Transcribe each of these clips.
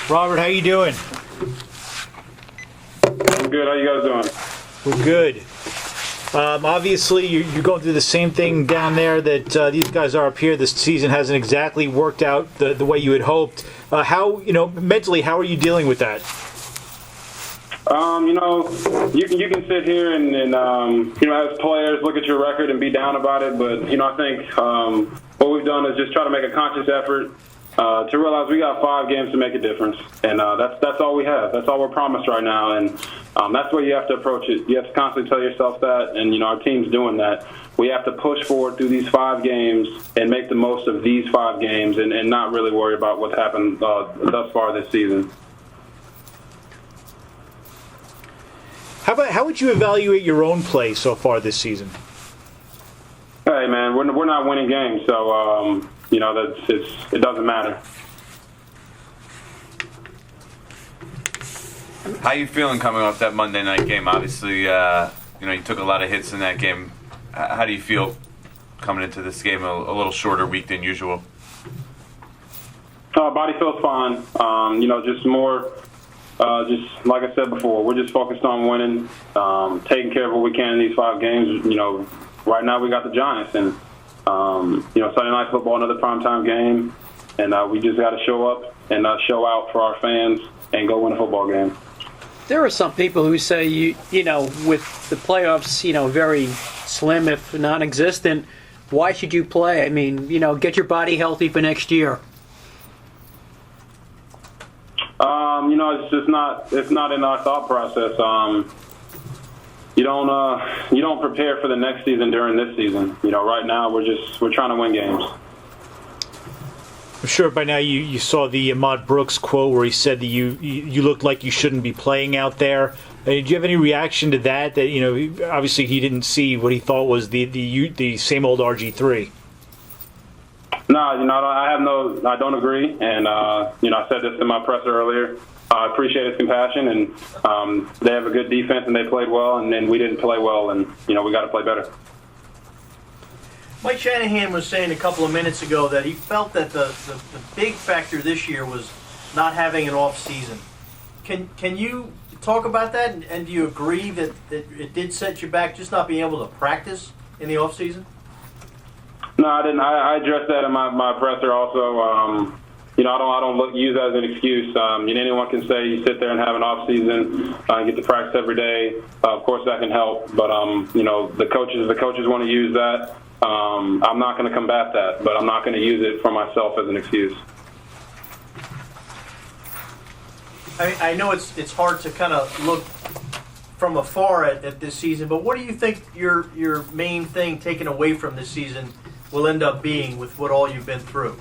Robert, how you doing? I'm good. How you guys doing? We're good. Obviously, you're going through the same thing down there that these guys are up here. This season hasn't exactly worked out the way you had hoped. How, mentally, how are you dealing with that? You can sit here and as players look at your record and be down about it, but I think what we've done is just try to make a conscious effort to realize we got 5 games to make a difference, and that's all we have. That's all we're promised right now, and that's the way you have to approach it. You have to constantly tell yourself that, and our team's doing that. We have to push forward through these 5 games and make the most of these 5 games, and not really worry about what's happened thus far this season. How would you evaluate your own play so far this season? Hey, man, we're not winning games, so it doesn't matter. How you feeling coming off that Monday night game? Obviously, you took a lot of hits in that game. How do you feel coming into this game a little shorter week than usual? Body feels fine. Just more. Just like I said before, we're just focused on winning, taking care of what we can in these 5 games. Right now we got the Giants, and Sunday Night Football, another primetime game, and we just got to show up and show out for our fans and go win a football game. There are some people who say with the playoffs, very slim if non-existent, why should you play? I mean, get your body healthy for next year. It's just not. It's not in our thought process. You don't prepare for the next season during this season. Right now we're trying to win games. I'm sure by now you saw the Ahmad Brooks quote where he said that you looked like you shouldn't be playing out there. Did you have any reaction to that? That obviously he didn't see what he thought was the same old RG3. No, I don't agree, and I said this in my presser earlier. I appreciate his compassion, and they have a good defense, and they played well, and then we didn't play well, and we got to play better. Mike Shanahan was saying a couple of minutes ago that he felt that the big factor this year was not having an off season. Can you talk about that, and do you agree that it did set you back, just not being able to practice in the off season? No, I didn't. I addressed that in my presser also. I don't use that as an excuse. Anyone can say you sit there and have an off season and get to practice every day. Of course, that can help. But the coaches want to use that. I'm not going to combat that, but I'm not going to use it for myself as an excuse. I know it's hard to kind of look from afar at this season, but what do you think your main thing taken away from this season will end up being with what all you've been through?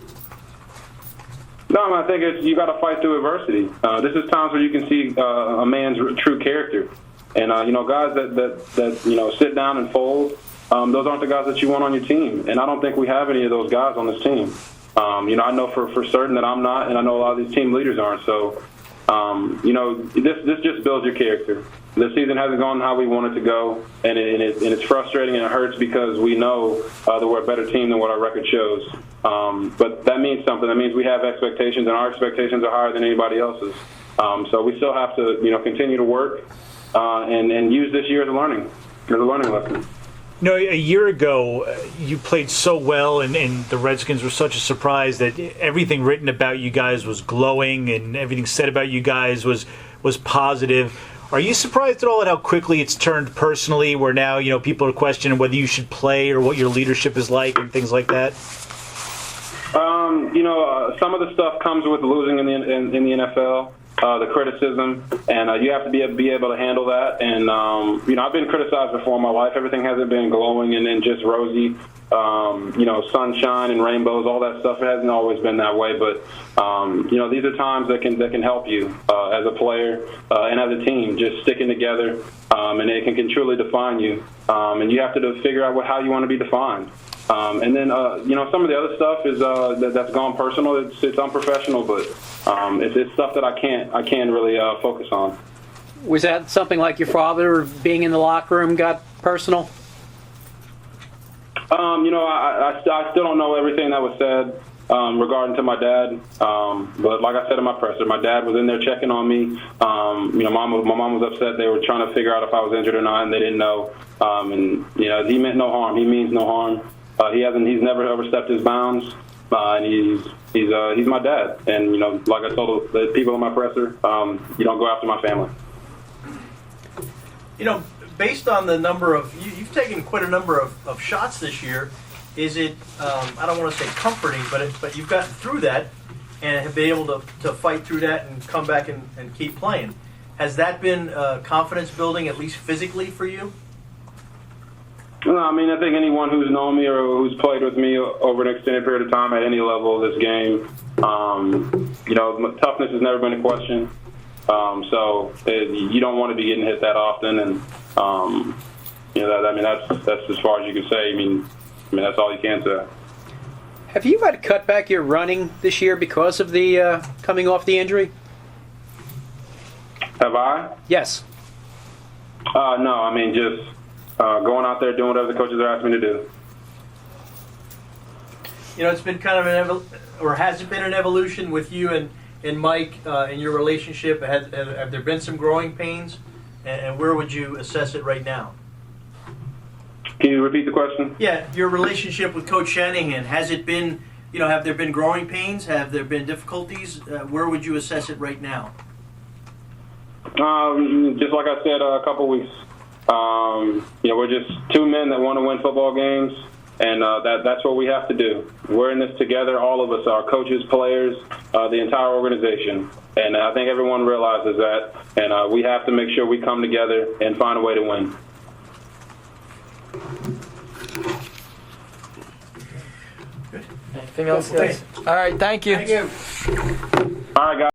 No, I think you got to fight through adversity. This is times where you can see a man's true character, and guys that sit down and fold. Those aren't the guys that you want on your team, and I don't think we have any of those guys on this team. I know for certain that I'm not, and I know a lot of these team leaders aren't. So, this just builds your character. The season hasn't gone how we want it to go, and it's frustrating and it hurts because we know that we're a better team than what our record shows. But that means something. That means we have expectations, and our expectations are higher than anybody else's. So we still have to, continue to work and use this year as a learning lesson. A year ago, you played so well, and the Redskins were such a surprise that everything written about you guys was glowing, and everything said about you guys was positive. Are you surprised at all at how quickly it's turned personally, where now people are questioning whether you should play or what your leadership is like and things like that? Some of the stuff comes with losing in the NFL. The criticism, and you have to be able to handle that. And I've been criticized before in my life. Everything hasn't been glowing and just rosy, sunshine and rainbows, all that stuff. It hasn't always been that way. But these are times that can help you as a player and as a team, just sticking together, and it can truly define you. And you have to figure out how you want to be defined. And then, some of the other stuff is that's gone personal. It's unprofessional, but it's stuff that I can't really focus on. Was that something like your father being in the locker room got personal? I still don't know everything that was said. regarding to my dad. But like I said in my presser, my dad was in there checking on me. My mom was upset. They were trying to figure out if I was injured or not, and they didn't know. And he meant no harm. He means no harm. He's never overstepped his bounds. And he's my dad. And like I told the people in my presser, you don't go after my family. Based on the number of you've taken quite a number of shots this year. Is it, I don't want to say comforting, but you've gotten through that and have been able to fight through that and come back and keep playing. Has that been confidence building, at least physically, for you? No, I think anyone who's known me or who's played with me over an extended period of time at any level of this game, toughness has never been a question. You don't want to be getting hit that often, and that's as far as you can say. That's all you can say. Have you had to cut back your running this year because of the coming off the injury? Have I? Yes. No, just going out there doing whatever the coaches are asking me to do. It's been kind of has it been an evolution with you and Mike in your relationship? Have there been some growing pains? And where would you assess it right now? Can you repeat the question? Yeah, your relationship with Coach Shanahan, has it been, have there been growing pains? Have there been difficulties? Where would you assess it right now? Just like I said a couple weeks, we're just two men that want to win football games, and that's what we have to do. We're in this together, all of us, our coaches, players, the entire organization. And I think everyone realizes that, and we have to make sure we come together and find a way to win. Anything else, guys? All right, thank you. Thank you. All right, guys.